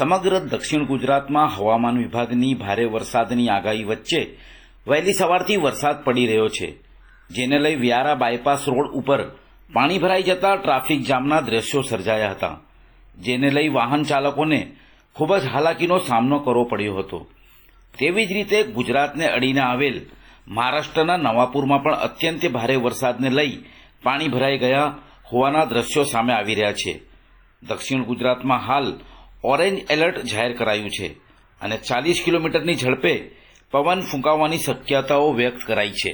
સમગ્ર દક્ષિણ ગુજરાતમાં હવામાન વિભાગની ભારે વરસાદની આગાહી વચ્ચે વહેલી સવારથી વરસાદ પડી રહ્યો છે, જેને લઈ વ્યારા બાયપાસ રોડ ઉપર પાણી ભરાઈ જતા ટ્રાફિક જામના દ્રશ્યો સર્જાયા હતા, જેને લઈ વાહન ચાલકોને ખૂબ જ હાલાકીનો સામનો કરવો પડ્યો હતો। તેવી જ રીતે ગુજરાતને અડીને આવેલ મહારાષ્ટ્રના નવાપુરમાં પણ અત્યંત ભારે વરસાદને લઈ પાણી ભરાઈ ગયા હોવાના દ્રશ્યો સામે આવી રહ્યા છે। દક્ષિણ ગુજરાતમાં હાલ ઓરેન્જ એલર્ટ જાહેર કરાયું છે અને 40 કિલોમીટરની ઝડપે પવન ફૂંકાવાની શક્યતાઓ વ્યક્ત કરાઈ છે।